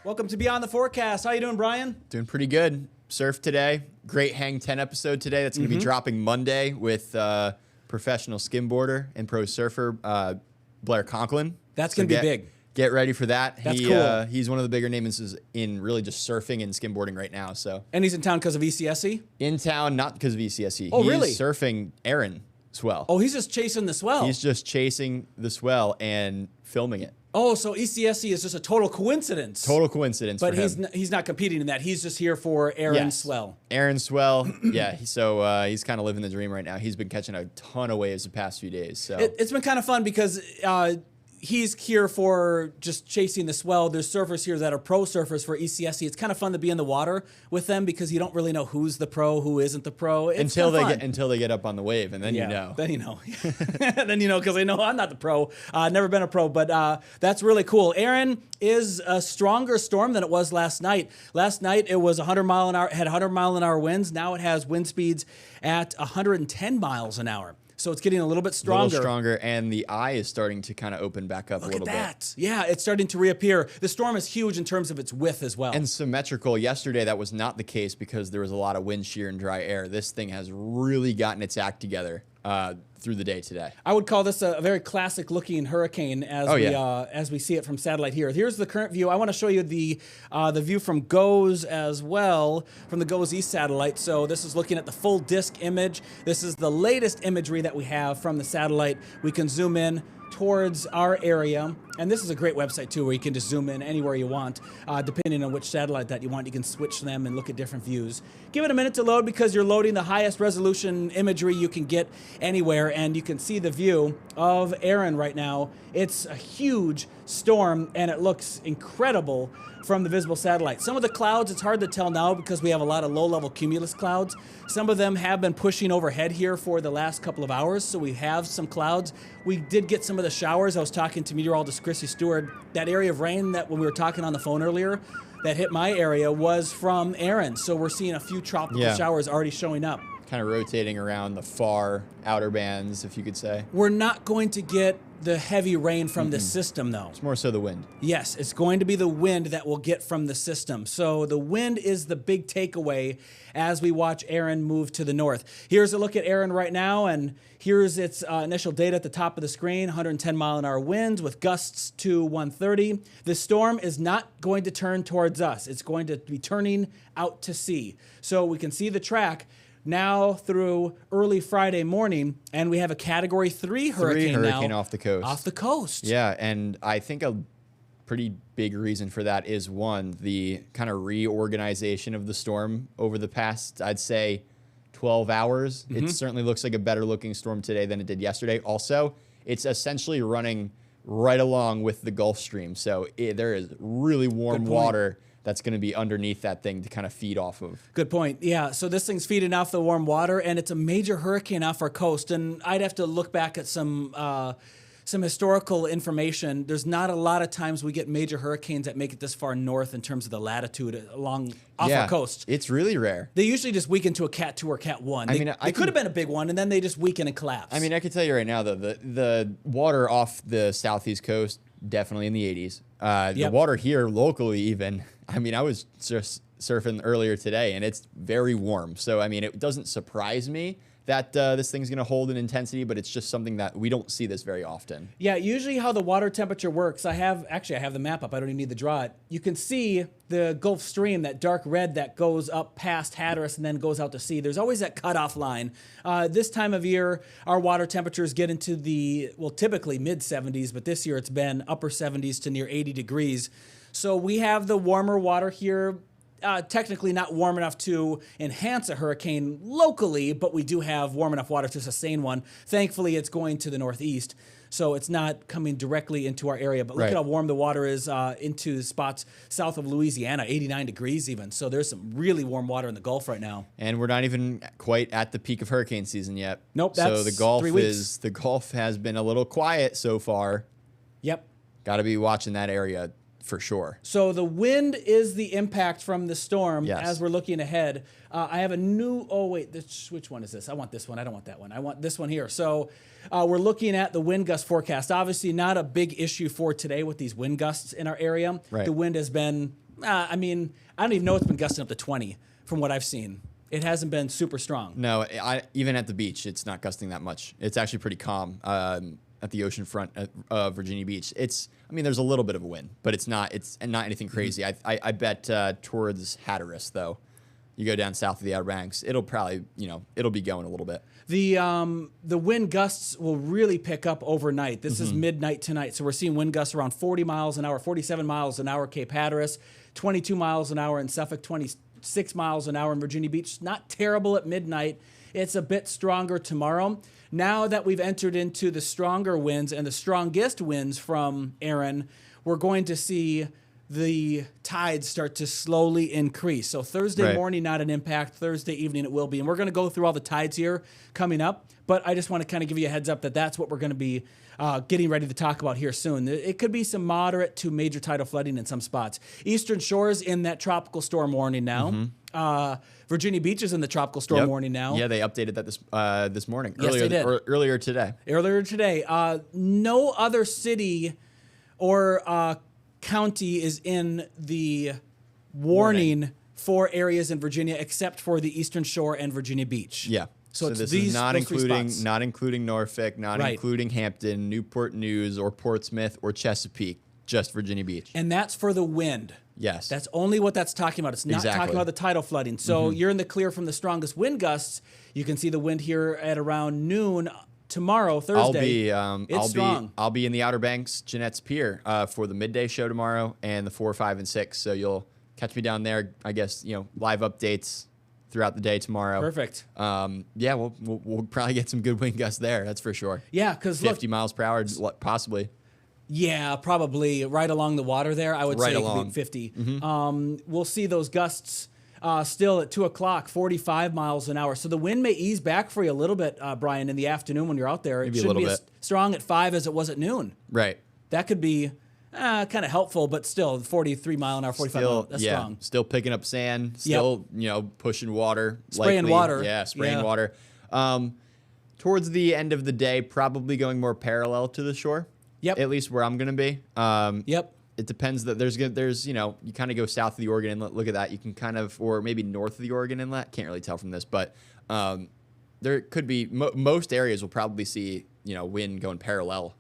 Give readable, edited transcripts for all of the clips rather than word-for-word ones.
Welcome to Beyond the Forecast. How you doing, Brian? Doing pretty good. Surf today. Great Hang 10 episode today. That's going to be dropping Monday with professional skimboarder and pro surfer Blair Conklin. That's going to be big. Get ready for that. That's cool. He's one of the bigger names in really just surfing and skimboarding right now. So. And he's in town because of ECSE? In town, not because of ECSE. Oh, really? He's surfing Erin swell. Oh, he's just chasing the swell. He's just chasing the swell and filming it. Oh, so ECSE is just a total coincidence. Total coincidence. But for him. he's not competing in that. He's just here for Erin swell. Erin swell. Yeah. So he's kind of living the dream right now. He's been catching a ton of waves the past few days. So It's been kind of fun because he's here for just chasing the swell. There's surfers here that are pro surfers for ECSE. It's kind of fun to be in the water with them because you don't really know who's the pro, who isn't the pro. It's until they get up on the wave, and then you know. Then you know. Then you know because they know I'm not the pro. Never been a pro, but that's really cool. Erin is a stronger storm than it was last night. Last night it was 100 mile an hour, had 100 mile an hour winds. Now it has wind speeds at 110 miles an hour. So it's getting a little bit stronger. A little stronger, and the eye is starting to kind of open back up a little bit. Look at that. Yeah, it's starting to reappear. The storm is huge in terms of its width as well. And symmetrical. Yesterday, that was not the case because there was a lot of wind shear and dry air. This thing has really gotten its act together through the day today. I would call this a very classic-looking hurricane as we see it from satellite here. Here's the current view. I want to show you the view from GOES as well, from the GOES East satellite. So this is looking at the full disk image. This is the latest imagery that we have from the satellite. We can zoom in towards our area, and this is a great website too where you can just zoom in anywhere you want depending on which satellite that you want. You can switch them and look at different views. Give it a minute to load because you're loading the highest resolution imagery you can get anywhere, and you can see the view of Erin right now. It's a huge storm and it looks incredible from the visible satellite. Some of the clouds, it's hard to tell now because we have a lot of low-level cumulus clouds. Some of them have been pushing overhead here for the last couple of hours, so we have some clouds. We did get some of the showers. I was talking to meteorologist Chrissy Stewart. That area of rain that when we were talking on the phone earlier that hit my area was from Erin, so we're seeing a few tropical showers already showing up. Kind of rotating around the far outer bands, if you could say. We're not going to get the heavy rain from the system, though. It's more so the wind. Yes, it's going to be the wind that we'll get from the system. So the wind is the big takeaway as we watch Erin move to the north. Here's a look at Erin right now, and here's its initial data at the top of the screen, 110 mile an hour winds with gusts to 130. The storm is not going to turn towards us. It's going to be turning out to sea. So we can see the track now through early Friday morning, and we have a Category 3 hurricane now. Off the coast. Off the coast. Yeah, and I think a pretty big reason for that is, one, the kind of reorganization of the storm over the past, I'd say, 12 hours. It certainly looks like a better looking storm today than it did yesterday. Also, it's essentially running right along with the Gulf Stream, so there is really warm water that's going to be underneath that thing to kind of feed off of. Good point. Yeah, so this thing's feeding off the warm water, and it's a major hurricane off our coast. And I'd have to look back at some historical information. There's not a lot of times we get major hurricanes that make it this far north in terms of the latitude off our coast. It's really rare. They usually just weaken to a Cat 2 or Cat 1. They could have been a big one, and then they just weaken and collapse. I mean, I can tell you right now, though, the water off the southeast coast, definitely in the 80s. The water here locally even, I mean, I was just surfing earlier today, and it's very warm. So, I mean, it doesn't surprise me that this thing's going to hold an intensity, but it's just something that we don't see this very often. Yeah, usually how the water temperature works, I have the map up. I don't even need to draw it. You can see the Gulf Stream, that dark red that goes up past Hatteras and then goes out to sea. There's always that cutoff line. This time of year, our water temperatures get into typically mid-70s, but this year it's been upper 70s to near 80 degrees. So we have the warmer water here. Technically not warm enough to enhance a hurricane locally, but we do have warm enough water to sustain one. Thankfully, it's going to the northeast, so it's not coming directly into our area. But look at how warm the water is into spots south of Louisiana, 89 degrees even. So there's some really warm water in the Gulf right now. And we're not even quite at the peak of hurricane season yet. Nope, that's so the Gulf 3 weeks. The Gulf has been a little quiet so far. Yep. Got to be watching that area for sure. So the wind is the impact from the storm as we're looking ahead. I have a new, which one is this? I want this one. I don't want that one. I want this one here. So we're looking at the wind gust forecast. Obviously not a big issue for today with these wind gusts in our area. Right. The wind has been I mean, I don't even know it's been gusting up to 20 from what I've seen. It hasn't been super strong. No, even at the beach, it's not gusting that much. It's actually pretty calm at the ocean front of Virginia Beach. I mean, there's a little bit of a wind, but it's not anything crazy. I bet towards Hatteras, though, you go down south of the Outer Banks, it'll probably, it'll be going a little bit. The wind gusts will really pick up overnight. This is midnight tonight, so we're seeing wind gusts around 40 miles an hour, 47 miles an hour Cape Hatteras, 22 miles an hour in Suffolk, 26 miles an hour in Virginia Beach. Not terrible at midnight. It's a bit stronger tomorrow. Now that we've entered into the stronger winds and the strongest winds from Erin, we're going to see the tides start to slowly increase. So Thursday morning, not an impact. Thursday evening, it will be. And we're going to go through all the tides here coming up. But I just want to kind of give you a heads up that that's what we're going to be getting ready to talk about here soon. It could be some moderate to major tidal flooding in some spots. Eastern Shore's in that tropical storm warning now. Virginia Beach is in the tropical storm warning now. Yeah, they updated that this morning. Yes, they did. Earlier today. Earlier today. No other city or county is in the warning for areas in Virginia except for the Eastern Shore and Virginia Beach. Yeah. So it's this these is not those including Norfolk, not including Hampton, Newport News, or Portsmouth, or Chesapeake, just Virginia Beach. And that's for the wind. Yes. That's only what that's talking about. It's not talking about the tidal flooding. So you're in the clear from the strongest wind gusts. You can see the wind here at around noon tomorrow, Thursday. I'll be in the Outer Banks, Jeanette's Pier, for the midday show tomorrow and the 4, 5, and 6. So you'll catch me down there. I guess live updates throughout the day tomorrow. Perfect. Yeah, we'll probably get some good wind gusts there. That's for sure. Yeah, because 50 miles per hour, possibly. Yeah, probably right along the water there. I would say it could be 50. We'll see those gusts still at 2 o'clock, 45 miles an hour. So the wind may ease back for you a little bit, Brian, in the afternoon when you're out there. Maybe it shouldn't a be little as strong at 5 as it was at noon. Right. That could be kind of helpful, but still 43 mile an hour, 45 mile, that's strong. Still picking up sand, still, pushing water. Spraying water. Yeah, spraying water. Towards the end of the day, probably going more parallel to the shore. Yep. At least where I'm going to be. Yep. It depends that there's you kind of go south of the Oregon Inlet, look at that. You can kind of, or maybe north of the Oregon Inlet. Can't really tell from this, but there could be, most areas will probably see, wind going parallel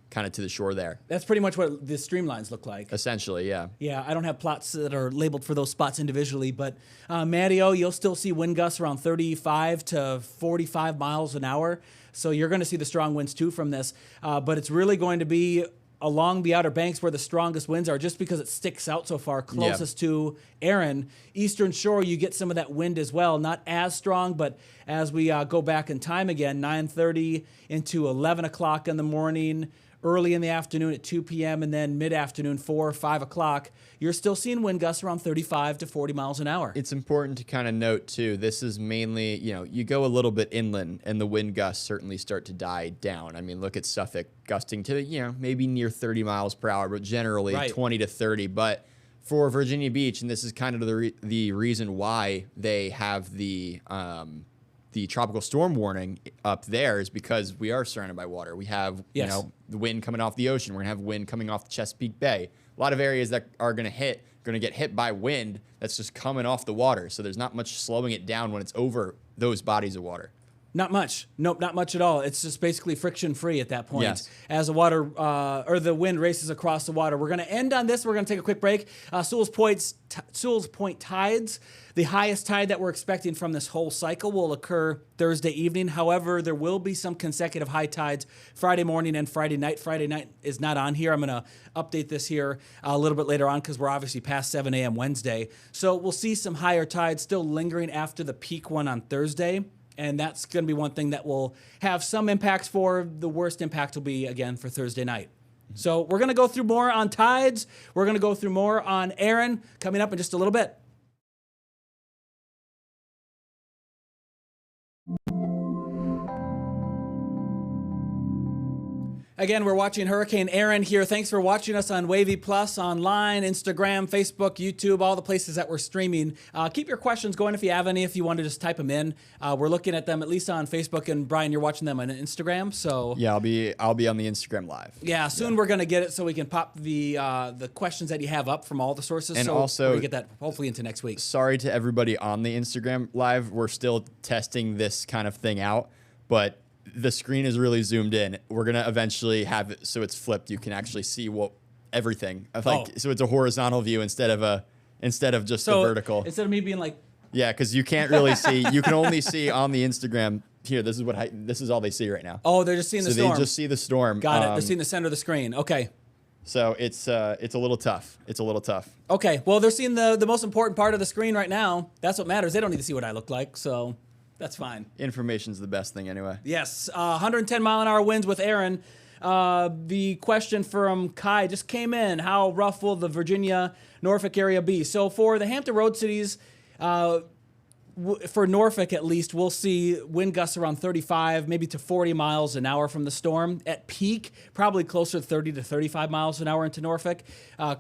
kind of to the shore there. That's pretty much what the streamlines look like. Essentially, yeah. Yeah, I don't have plots that are labeled for those spots individually, but Matteo, you'll still see wind gusts around 35 to 45 miles an hour. So you're going to see the strong winds too from this, but it's really going to be along the Outer Banks where the strongest winds are, just because it sticks out so far closest to Erin. Eastern Shore, you get some of that wind as well, not as strong, but as we go back in time again, 9:30 into 11 o'clock in the morning, early in the afternoon at 2 p.m., and then mid-afternoon, 4 or 5 o'clock, you're still seeing wind gusts around 35 to 40 miles an hour. It's important to kind of note, too, this is mainly, you go a little bit inland, and the wind gusts certainly start to die down. I mean, look at Suffolk gusting to, maybe near 30 miles per hour, but generally 20 to 30. But for Virginia Beach, and this is kind of the reason why they have the tropical storm warning up there, is because we are surrounded by water. We have, the wind coming off the ocean. We're going to have wind coming off the Chesapeake Bay. A lot of areas that are going to get hit by wind that's just coming off the water. So there's not much slowing it down when it's over those bodies of water. Not much. Nope, not much at all. It's just basically friction-free at that point. Yes. As the water or the wind races across the water. We're going to end on this. We're going to take a quick break. Sewell's Point tides. The highest tide that we're expecting from this whole cycle will occur Thursday evening. However, there will be some consecutive high tides Friday morning and Friday night. Friday night is not on here. I'm going to update this here a little bit later on because we're obviously past 7 a.m. Wednesday. So we'll see some higher tides still lingering after the peak one on Thursday. And that's going to be one thing that will have some impacts for. The worst impact will be, again, for Thursday night. So we're going to go through more on tides. We're going to go through more on Erin coming up in just a little bit. Again, we're watching Hurricane Erin here. Thanks for watching us on Wavy Plus, online, Instagram, Facebook, YouTube, all the places that we're streaming. Keep your questions going if you have any, if you want to just type them in. We're looking at them at least on Facebook, and Brian, you're watching them on Instagram. So yeah, I'll be on the Instagram live. Yeah, soon we're going to get it so we can pop the questions that you have up from all the sources. And so also, we're going to get that hopefully into next week. Sorry to everybody on the Instagram live. We're still testing this kind of thing out, but the screen is really zoomed in. We're gonna eventually have it so it's flipped. You can actually see everything. So it's a horizontal view instead of just the vertical. Instead of me being like, yeah, because you can't really see. You can only see on the Instagram here. This is all they see right now. Oh, they're just seeing the storm. They just see the storm. Got it. They're seeing the center of the screen. Okay. So it's a little tough. It's a little tough. Okay. Well, they're seeing the most important part of the screen right now. That's what matters. They don't need to see what I look like. So. That's fine. Information's the best thing anyway. Yes. 110 mile an hour winds with Erin. The question from Kai just came in. How rough will the Virginia, Norfolk area be? So for the Hampton Road cities, for Norfolk at least, we'll see wind gusts around 35, maybe to 40 miles an hour from the storm. At peak, probably closer to 30 to 35 miles an hour into Norfolk.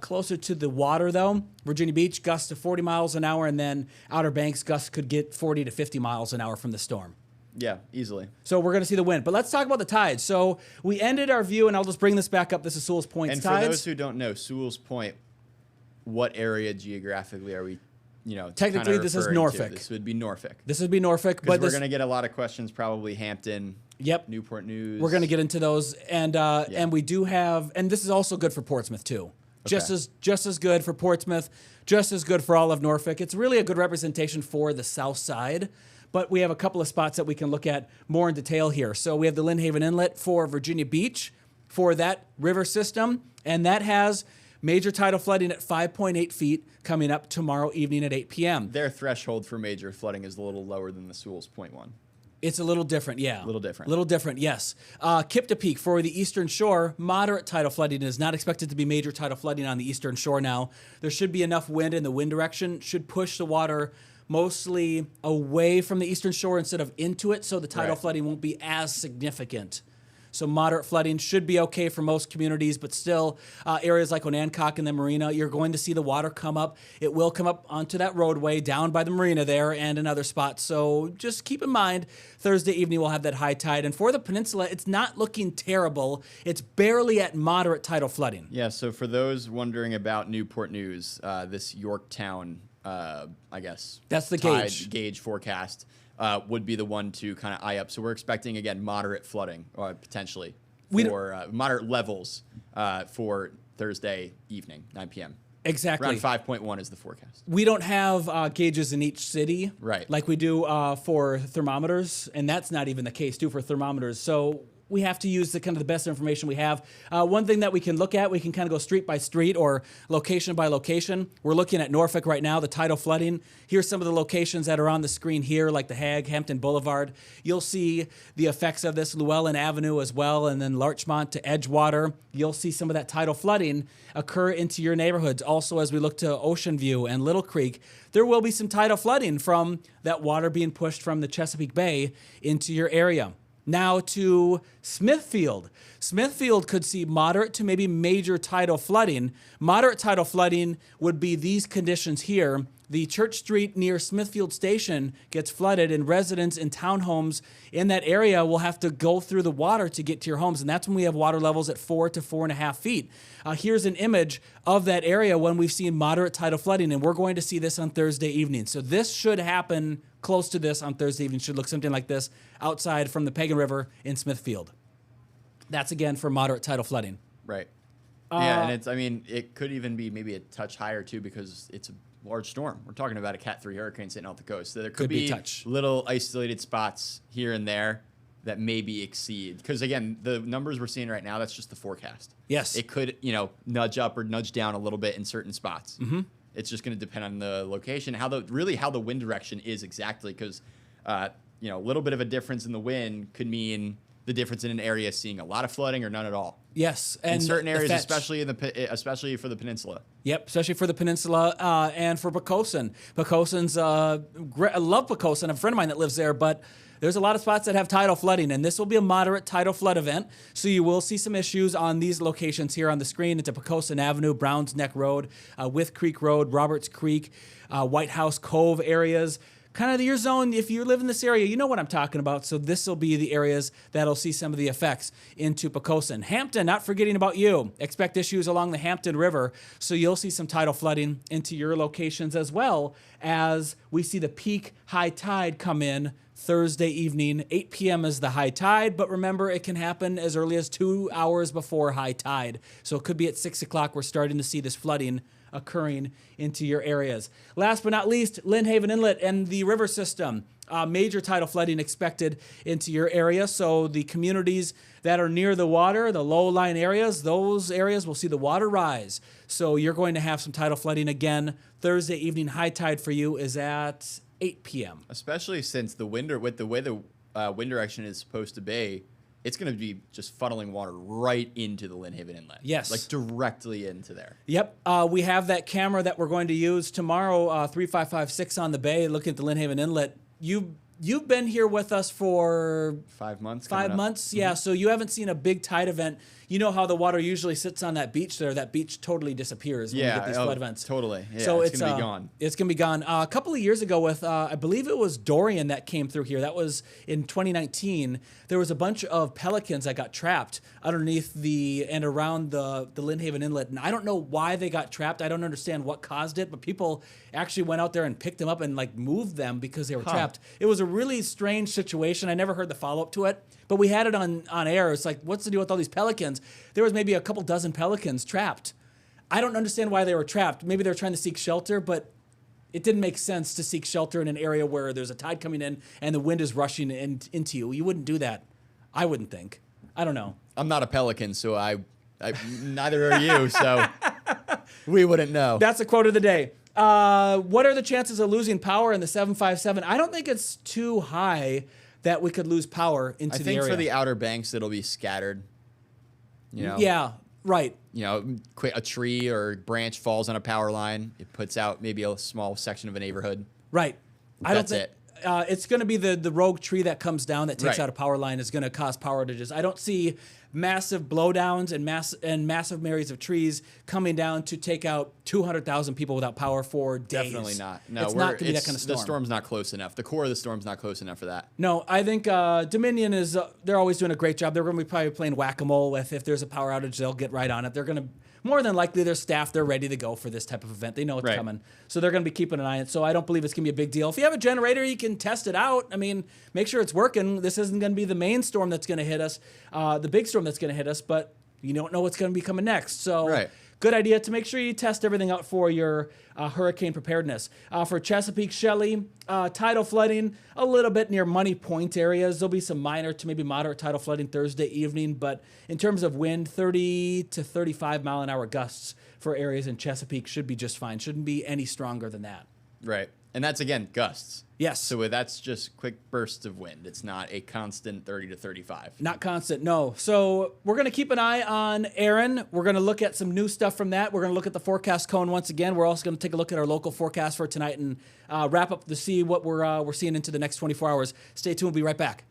Closer to the water, though, Virginia Beach, gusts to 40 miles an hour, and then Outer Banks, gusts could get 40 to 50 miles an hour from the storm. Yeah, easily. So we're going to see the wind. But let's talk about the tides. So we ended our view, and I'll just bring this back up. This is Sewell's Point's and tides. And for those who don't know, Sewell's Point, what area geographically are we technically this is Norfolk. This would be Norfolk. This would be Norfolk, but we're going to get a lot of questions, probably Hampton. Yep. Newport News. We're going to get into those, and we do have, and this is also good for Portsmouth too. Okay. Just as good for Portsmouth, just as good for all of Norfolk. It's really a good representation for the south side, but we have a couple of spots that we can look at more in detail here. So we have the Lynn Haven Inlet for Virginia Beach for that river system, and that has major tidal flooding at 5.8 feet coming up tomorrow evening at 8 p.m. Their threshold for major flooding is a little lower than the Sewell's Point one. It's a little different, yeah. A little different. Little different, yes. Kip to Peak for the eastern shore, moderate tidal flooding is not expected to be major tidal flooding on the eastern shore now. There should be enough wind in the wind direction, should push the water mostly away from the eastern shore instead of into it, so the tidal flooding won't be as significant. So moderate flooding should be okay for most communities, but still areas like Onancock and the marina, you're going to see the water come up. It will come up onto that roadway down by the marina there and in other spots. So just keep in mind, Thursday evening we'll have that high tide. And for the peninsula, it's not looking terrible. It's barely at moderate tidal flooding. Yeah, so for those wondering about Newport News, this Yorktown, I guess. That's the gauge forecast. Would be the one to kind of eye up. So we're expecting, again, moderate flooding, or potentially, for moderate levels for Thursday evening, 9 p.m. Exactly. Around 5.1 is the forecast. We don't have gauges in each city, right, like we do for thermometers, and that's not even the case, too, for thermometers. So we have to use the kind of the best information we have. One thing that we can look at, we can kind of go street by street or location by location. We're looking at Norfolk right now, the tidal flooding. Here's some of the locations that are on the screen here, like the Hague, Hampton Boulevard. You'll see the effects of this, Llewellyn Avenue as well, and then Larchmont to Edgewater. You'll see some of that tidal flooding occur into your neighborhoods. Also, as we look to Ocean View and Little Creek, there will be some tidal flooding from that water being pushed from the Chesapeake Bay into your area. Now to Smithfield. Smithfield could see moderate to maybe major tidal flooding. Moderate tidal flooding would be these conditions here. The Church Street near Smithfield Station gets flooded, and residents in townhomes in that area will have to go through the water to get to your homes, and that's when we have water levels at 4 to 4.5 feet. Here's an image of that area when we've seen moderate tidal flooding, and we're going to see this on Thursday evening. So this should happen close to this on Thursday evening. Should look something like this outside from the Pagan River in Smithfield. That's, again, for moderate tidal flooding. Right. Yeah, and it could even be maybe a touch higher, too, because it's a large storm. We're talking about a Cat 3 hurricane sitting off the coast. So there could be little isolated spots here and there that maybe exceed. Because, again, the numbers we're seeing right now, that's just the forecast. Yes. It could, nudge up or nudge down a little bit in certain spots. Mm-hmm. It's just going to depend on the location, how the wind direction is exactly. Because, a little bit of a difference in the wind could mean the difference in an area seeing a lot of flooding or none at all. Yes, and in certain areas, especially for the peninsula. Yep, especially for the peninsula and for Poquoson. Poquoson's I love Poquoson. I have a friend of mine that lives there, but there's a lot of spots that have tidal flooding, and this will be a moderate tidal flood event. So you will see some issues on these locations here on the screen. It's Poquoson Avenue, Browns Neck Road, With Creek Road, Roberts Creek, White House Cove areas. Kind of your zone. If you live in this area, you know what I'm talking about. So this will be the areas that'll see some of the effects into Poquoson. Hampton, not forgetting about you. Expect issues along the Hampton River. So you'll see some tidal flooding into your locations, as well as we see the peak high tide come in Thursday evening. 8 p.m. is the high tide, but remember, it can happen as early as 2 hours before high tide. So it could be at 6 o'clock we're starting to see this flooding occurring into your areas. Last but not least, Lynnhaven Inlet and the river system. Major tidal flooding expected into your area. So the communities that are near the water, the low-lying areas, those areas will see the water rise. So you're going to have some tidal flooding again. Thursday evening high tide for you is at 8 p.m. Especially since the wind, with the way the wind direction is supposed to be, it's going to be just funneling water right into the Lynnhaven Inlet. Yes. Like directly into there. Yep. We have that camera that we're going to use tomorrow, 3556 on the bay, looking at the Lynnhaven Inlet. You've been here with us for 5 months. 5 months, yeah. So you haven't seen a big tide event. You know how the water usually sits on that beach there. That beach totally disappears when you get these flood events. Totally. Yeah, so it's gonna be gone. It's gonna be gone. A couple of years ago, with I believe it was Dorian that came through here. That was in 2019. There was a bunch of pelicans that got trapped underneath and around the Lynnhaven Inlet, and I don't know why they got trapped. I don't understand what caused it, but people actually went out there and picked them up and like moved them because they were trapped. It was a really strange situation. I never heard the follow up to it. But we had it on air. It's like, what's the deal with all these pelicans? There was maybe a couple dozen pelicans trapped. I don't understand why they were trapped. Maybe they're trying to seek shelter, but it didn't make sense to seek shelter in an area where there's a tide coming in and the wind is rushing into you. You wouldn't do that. I wouldn't think. I don't know. I'm not a pelican, so I neither are you, so we wouldn't know. That's a quote of the day. What are the chances of losing power in the 757? I don't think it's too high that we could lose power into the area. I think for the Outer Banks, it'll be scattered. You know? Yeah, right. You know, a tree or branch falls on a power line. It puts out maybe a small section of a neighborhood. Right. That's it. It's going to be the rogue tree that comes down that takes out a power line is going to cause power outages. I don't see massive blowdowns and massive myriads of trees coming down to take out 200,000 people without power for days. Definitely not. No, it's not going to be that kind of storm. The storm's not close enough. The core of the storm's not close enough for that. No, I think Dominion is. They're always doing a great job. They're going to be probably playing whack-a-mole. If there's a power outage, they'll get right on it. They're going to. More than likely, their staff, they're ready to go for this type of event. They know it's coming. So they're going to be keeping an eye on it. So I don't believe it's going to be a big deal. If you have a generator, you can test it out. I mean, make sure it's working. This isn't going to be the main storm that's going to hit us, the big storm that's going to hit us, but you don't know what's going to be coming next. So good idea to make sure you test everything out for your hurricane preparedness. For Chesapeake, Shelley, tidal flooding, a little bit near Money Point areas. There'll be some minor to maybe moderate tidal flooding Thursday evening, but in terms of wind, 30 to 35 mile an hour gusts for areas in Chesapeake should be just fine. Shouldn't be any stronger than that. Right. And that's, again, gusts. Yes. So that's just quick bursts of wind. It's not a constant 30 to 35. Not constant, no. So we're going to keep an eye on Erin. We're going to look at some new stuff from that. We're going to look at the forecast cone once again. We're also going to take a look at our local forecast for tonight and wrap up to see what we're seeing into the next 24 hours. Stay tuned. We'll be right back.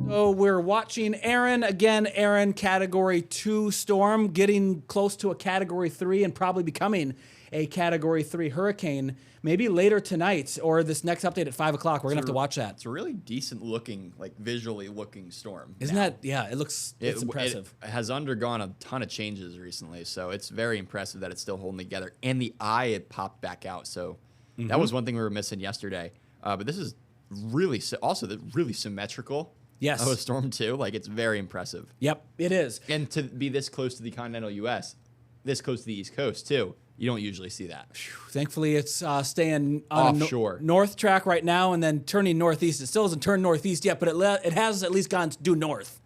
So we're watching Erin. Again, Erin, Category 2 storm, getting close to a Category 3 and probably becoming a Category 3 hurricane maybe later tonight or this next update at 5 o'clock. We're going to have to watch that. It's a really decent looking, like visually looking storm. Isn't that? Yeah, it's impressive. It has undergone a ton of changes recently, so it's very impressive that it's still holding together. And the eye, it popped back out. So that was one thing we were missing yesterday. But this is really also really symmetrical. Yes. Of a storm too. Like, it's very impressive. Yep, it is. And to be this close to the continental U.S., this close to the East Coast too, you don't usually see that. Thankfully, it's staying on offshore north track right now and then turning northeast. It still hasn't turned northeast yet, but it has at least gone due north.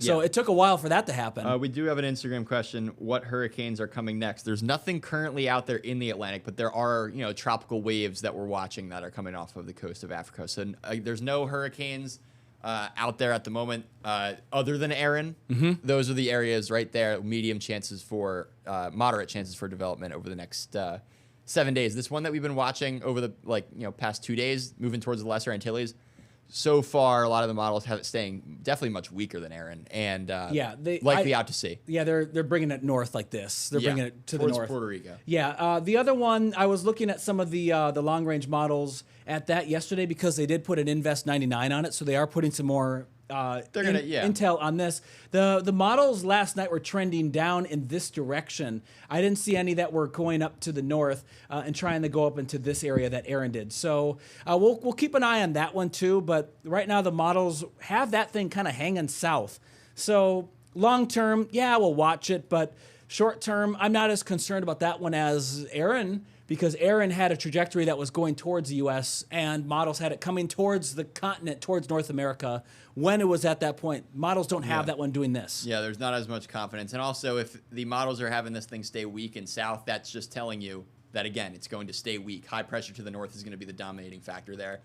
So it took a while for that to happen. We do have an Instagram question. What hurricanes are coming next? There's nothing currently out there in the Atlantic, but there are, tropical waves that we're watching that are coming off of the coast of Africa. So there's no hurricanes out there at the moment. Other than Erin, those are the areas right there. Medium chances for, moderate chances for development over the next 7 days. This one that we've been watching over the past 2 days, moving towards the Lesser Antilles. So far, a lot of the models have it staying definitely much weaker than Erin, and likely out to sea. Yeah, they're bringing it north like this. They're bringing it to the north. Puerto Rico. Yeah, the other one, I was looking at some of the long range models at that yesterday because they did put an Invest 99 on it, so they are putting some more intel on this. The models last night were trending down in this direction. I didn't see any that were going up to the north and trying to go up into this area that Erin did. So we'll keep an eye on that one too. But right now the models have that thing kind of hanging south. So long term, yeah, we'll watch it. But short term, I'm not as concerned about that one as Erin, because Erin had a trajectory that was going towards the U.S. and models had it coming towards the continent, towards North America, when it was at that point. Models don't have that one doing this. Yeah, there's not as much confidence. And also, if the models are having this thing stay weak in south, that's just telling you that, again, it's going to stay weak. High pressure to the north is going to be the dominating factor there.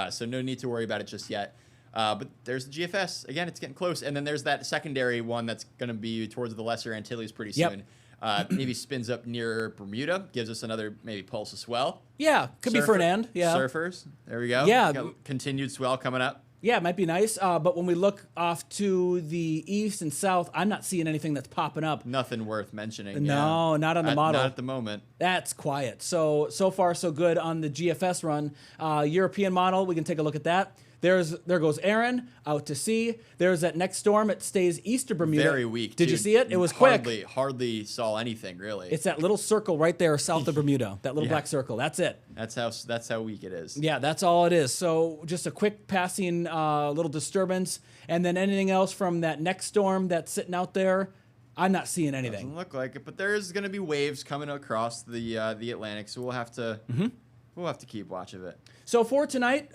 So no need to worry about it just yet. But there's the GFS. Again, it's getting close. And then there's that secondary one that's going to be towards the Lesser Antilles pretty soon. Maybe spins up near Bermuda, gives us another maybe pulse of swell. Yeah, could be for an end. Yeah, surfers. There we go. Yeah, continued swell coming up. Yeah, it might be nice. But when we look off to the east and south, I'm not seeing anything that's popping up. Nothing worth mentioning. No, not on the model. Not at the moment. That's quiet. So far so good on the GFS run. European model, we can take a look at that. There goes Erin out to sea. There's that next storm. It stays east of Bermuda. Very weak. Did you see it? It was quick. Hardly saw anything really. It's that little circle right there south of Bermuda. That little black circle. That's it. That's how weak it is. Yeah, that's all it is. So just a quick passing little disturbance, and then anything else from that next storm that's sitting out there. I'm not seeing anything. Doesn't look like it, but there's going to be waves coming across the Atlantic, so we'll have to keep watch of it. So for tonight.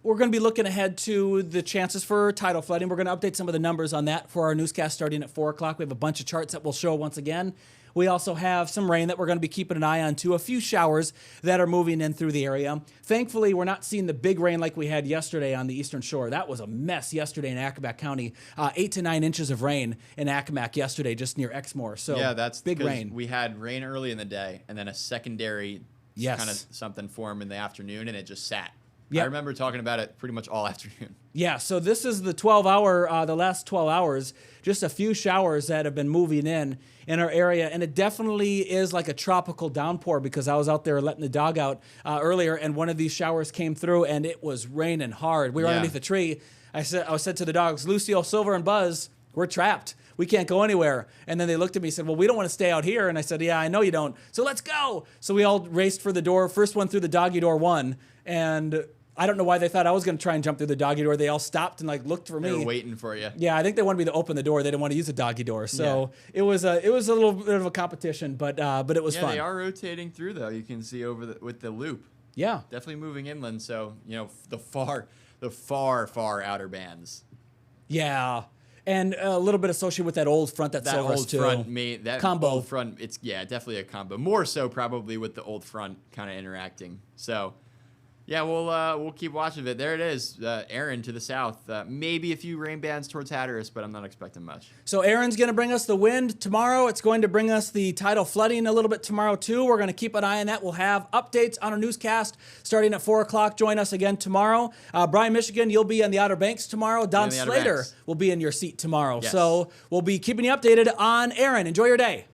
We're going to be looking ahead to the chances for tidal flooding. We're going to update some of the numbers on that for our newscast starting at 4 o'clock. We have a bunch of charts that we'll show once again. We also have some rain that we're going to be keeping an eye on too, a few showers that are moving in through the area. Thankfully, we're not seeing the big rain like we had yesterday on the eastern shore. That was a mess yesterday in Accomack County. 8 to 9 inches of rain in Accomack yesterday, just near Exmoor. So yeah, that's big rain. We had rain early in the day and then a secondary kind of something form in the afternoon, and it just sat. Yep. I remember talking about it pretty much all afternoon. Yeah, so this is the 12-hour, the last 12 hours, just a few showers that have been moving in our area, and it definitely is like a tropical downpour because I was out there letting the dog out earlier, and one of these showers came through, and it was raining hard. We were underneath the tree. I said to the dogs, Lucille, Silver, and Buzz, we're trapped. We can't go anywhere. And then they looked at me and said, well, we don't want to stay out here. And I said, yeah, I know you don't. So let's go. So we all raced for the door. First one through the doggy door won, and I don't know why they thought I was going to try and jump through the doggy door. They all stopped and looked for me. They were waiting for you. Yeah, I think they wanted me to open the door. They didn't want to use the doggy door. So it was a little bit of a competition, but it was fun. Yeah, they are rotating through though. You can see with the loop. Yeah, definitely moving inland. So the far outer bands. Yeah. And a little bit associated with that old front that saw us too. That combo. Old front, it's definitely a combo. More so probably with the old front kind of interacting. So yeah, we'll keep watching it. There it is, Erin to the south. Maybe a few rain bands towards Hatteras, but I'm not expecting much. So Erin's going to bring us the wind tomorrow. It's going to bring us the tidal flooding a little bit tomorrow too. We're going to keep an eye on that. We'll have updates on our newscast starting at 4 o'clock. Join us again tomorrow. Brian, Michigan, you'll be on the Outer Banks tomorrow. Don Slater will be in your seat tomorrow. Yes. So we'll be keeping you updated on Erin. Enjoy your day.